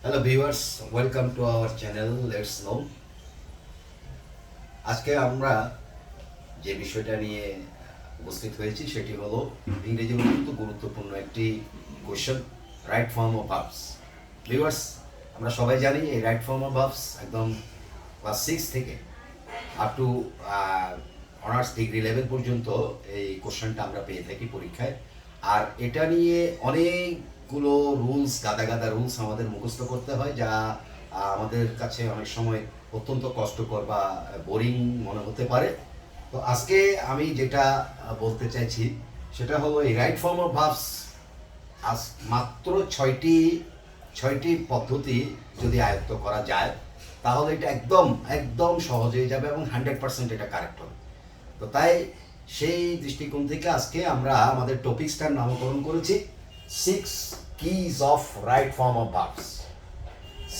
Hello viewers, welcome to our channel let's know. আজকে আমরা যে বিষয়টা নিয়ে উপস্থিত হয়েছি সেটি হলো ইংরেজির অত্যন্ত গুরুত্বপূর্ণ একটি question, right form of verbs. Viewers, আমরা সবাই জানি এই রাইট ফর্ম অফ ভার্বস একদম ক্লাস 6 থেকে up to honours degree level পর্যন্ত এই কোশ্চেনটা আমরা পেয়ে থাকি পরীক্ষায়। আর এটা নিয়ে অনেকগুলো রুলস, গাদা গাদা রুলস আমাদের মুখস্থ করতে হয়, যা আমাদের কাছে অনেক সময় অত্যন্ত কষ্টকর বা বোরিং মনে হতে পারে। তো আজকে আমি যেটা বলতে চাইছি সেটা হলো এই রাইট ফর্ম অফ ভার্বস আজ মাত্র ছয়টি পদ্ধতি যদি আয়ত্ত করা যায় তাহলে এটা একদম একদম সহজ হয়ে যাবে এবং 100% এটা কারেক্ট হবে। তো তাই সেই দৃষ্টিকোণ থেকে আজকে আমরা আমাদের টপিকসটার নামকরণ করেছি 6 keys of right form of verbs.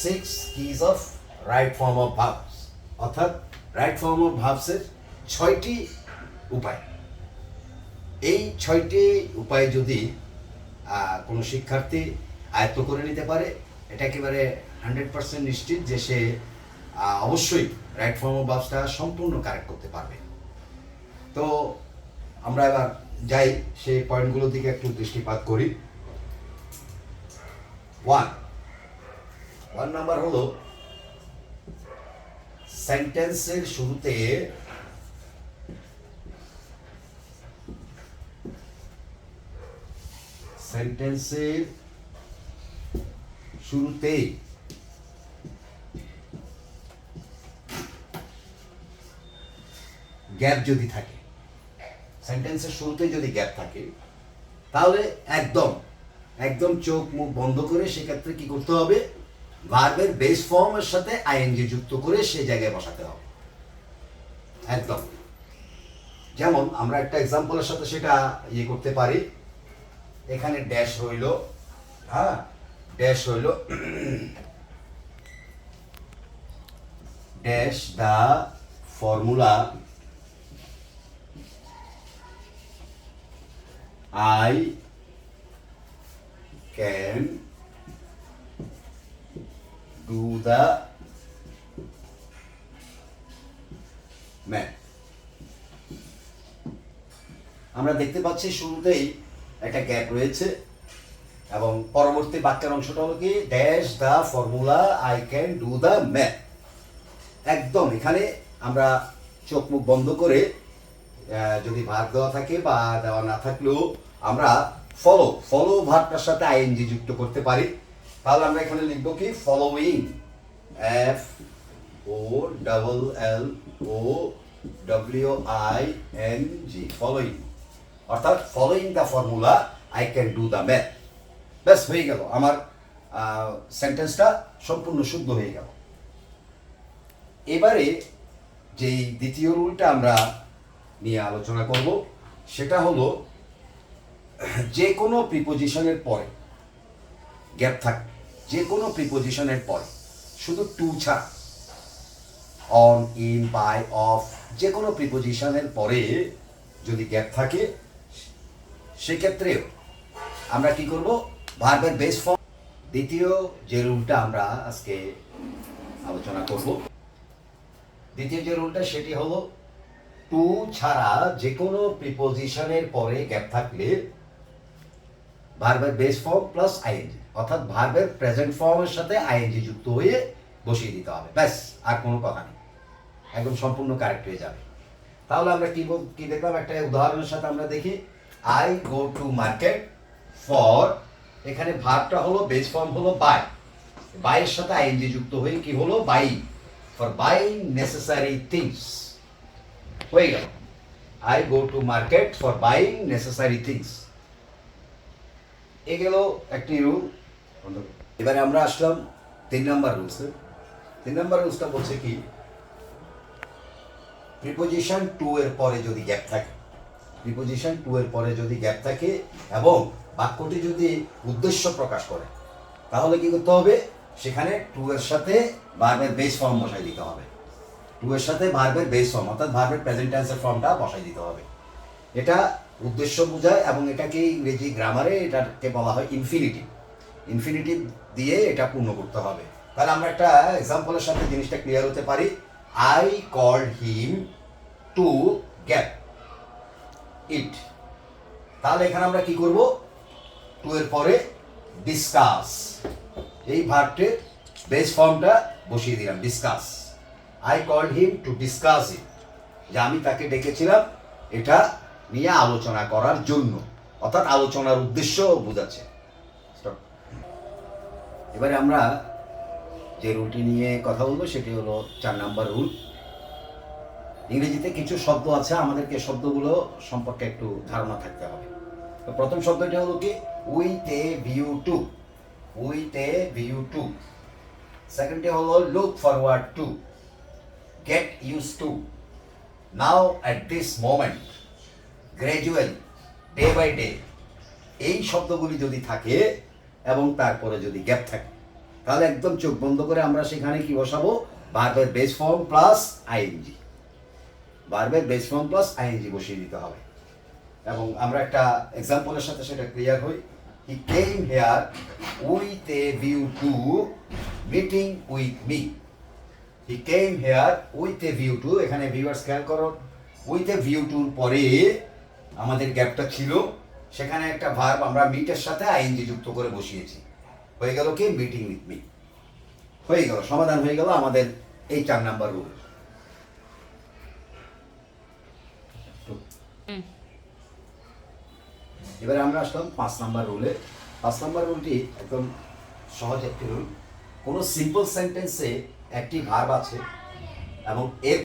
6 keys of right form of verbs, অর্থাৎ রাইট ফর্ম অফ ভার্বসের 6টি উপায়। এই 6টি উপায় যদি কোনো শিক্ষার্থী আয়ত্ত করে নিতে পারে, এটা একেবারে 100% নিশ্চিত যে সে অবশ্যই রাইট ফর্ম অফ ভার্বসটা সম্পূর্ণ কারেক্ট করতে পারবে। তো আমরা এবার যাই সেই পয়েন্টগুলোর দিকে একটু দৃষ্টিপাত করি। ওয়ান নাম্বার হলো সেন্টেন্সের শুরুতে গ্যাপ যদি থাকে, সেন্টেন্সের শুরুতে যদি গ্যাপ থাকে তাহলে একদম একদম চোখ মুখ বন্ধ করে সেক্ষেত্রে কি করতে হবে, ভার্বের বেস ফর্মের সাথে আইএনজি যুক্ত করে সেই জায়গায় বসাতে হবে একদম। যেমন আমরা একটা এক্সাম্পলের সাথে সেটা করতে পারি। এখানে ড্যাশ রইল, হ্যাঁ ড্যাশ রইল, dash the formula I can do the math. আমরা দেখতে পাচ্ছি শুরুতেই একটা গ্যাপ রয়েছে এবং পরবর্তী বাক্যের অংশটা হলো কি, dash the formula I can do the math. একদম এখানে আমরা চোখ মুখ বন্ধ করে যদি ভার্ব দেওয়া থাকে বা দেওয়া না থাকলেও আমরা ফলো ভার্বটার সাথে আইএনজি যুক্ত করতে পারি। তাহলে আমরা এখানে লিখবো কি, following, F O double L O W I N G, following, অর্থাৎ following the formula I can do the math. ব্যাস হয়ে গেল, আমার সেন্টেন্সটা সম্পূর্ণ শুদ্ধ হয়ে গেল। এবারে যেই দ্বিতীয় রুলটা আমরা নিয়ে আলোচনা করব সেটা হলো যে কোনো প্রিপোজিশনের পরে গ্যাপ থাকে, যে কোনো প্রিপোজিশনের পরে, শুধু টু ছাড়া, অন, ইন, বাই, অফ, যে কোনো প্রিপোজিশনের পরে যদি গ্যাপ থাকে সেক্ষেত্রেও আমরা কি করব, ভার্বের বেস ফর্ম। দ্বিতীয় যে রুলটা আমরা আজকে আলোচনা করব, দ্বিতীয় যে রুলটা সেটি হলো টু ছাড়া যে কোনো প্রিপোজিশনের পরে গ্যাপ থাকলে ভার্বের বেস ফর্ম প্লাস আইএনজি, অর্থাৎ ভার্বের প্রেজেন্ট ফর্মের সাথে আইএনজি যুক্ত হয়ে বসিয়ে দিতে হবে, ব্যাস আর কোনো কথা নেই, একদম সম্পূর্ণ কারেক্ট হয়ে যাবে। তাহলে আমরা কি দেখলাম, একটা উদাহরণের সাথে আমরা দেখি, I go to market for, এখানে ভার্বটা হলো বেস ফর্ম হলো বাই, বাইয়ের সাথে আইএনজি যুক্ত হয়ে কি হলো, buy, for buying necessary things হয়ে গেল। I go to market for buying necessary things, এ গেল একটি রুল। এবারে আমরা আসলাম 3 নাম্বার রুলসে। 3 নাম্বার রুলসটা বলছে কি, প্রিপোজিশন টু এর পরে যদি গ্যাপ থাকে, প্রিপোজিশন টু এর পরে যদি গ্যাপ থাকে এবং বাক্যটি যদি উদ্দেশ্য প্রকাশ করে তাহলে কি করতে হবে, সেখানে টু এর সাথে ভার্বের বেস ফর্ম বসাই দিতে হবে। টু এর সাথে ভার্বের বেস ফর্ম অর্থাৎ ভার্বের প্রেজেন্ট টেন্সের ফর্মটা বসাই দিতে হবে। এটা উদ্দেশ্য বোঝায় এবং এটাকে ইংরেজি গ্রামারে এটাকে বলা হয় ইনফিনিটিভ। ইনফিনিটিভ দিয়ে এটা পূর্ণ করতে হবে। তাহলে আমরা একটা এক্সাম্পলের সাথে জিনিসটা ক্লিয়ার হতে পারি। I called him to get it. তাহলে এখানে আমরা কি করব, টু এর পরে ডিসকাস, এই ভার্বটির বেস ফর্মটা বসিয়ে দিলাম, discuss. I called him to discuss it, যে আমি তাকে ডেকেছিলাম এটা নিয়ে আলোচনা করার জন্য, অর্থাৎ আলোচনার উদ্দেশ্য বোঝাচ্ছে। এবারে আমরা যে রুলটি নিয়ে কথা বলবো সেটি হলো 4 নাম্বার রুল। ইংরেজিতে কিছু শব্দ আছে, আমাদেরকে শব্দগুলো সম্পর্কে একটু ধারণা থাকতে হবে। তো প্রথম শব্দটি হলো কি, with a view to, with a view to. সেকেন্ডটি হলো look forward to, get use to, now at this moment, gradually, day by day. এই শব্দগুলি যদি থাকে এবং তারপরে যদি গ্যাপ থাকে, তাহলে একদম চোখ বন্ধ করে আমরা সেখানে কি বসাবো, ভার্বের বেস ফর্ম প্লাস আইএনজি, ভার্বের বেস ফর্ম প্লাস আইএনজি বসিয়ে দিতে হবে। এবং আমরা একটা এক্সাম্পলের সাথে সেটা ক্লিয়ার হই। He came here with a view to meeting with me. He came here with a view to, এখানে ভিউয়ার্স খেয়াল করো, উইথ এ ভিউ টুর পরে আমাদের গ্যাপটা ছিল, সেখানে একটা ভার্ব আমরা মিটের সাথে আইএনজি যুক্ত করে বসিয়েছি, হয়ে গেল কি মিটিং উইথ মি। হয়ে গেল, সমাধান হয়ে গেল আমাদের এই 4 নাম্বার রুল। এবারে আমরা আসলাম 5 নাম্বার রুলে। 5 নাম্বার রুলটি একদম সহজ একটি রুল। কোনো সিম্পল সেন্টেন্সে একটি ভার্ব আছে এবং এর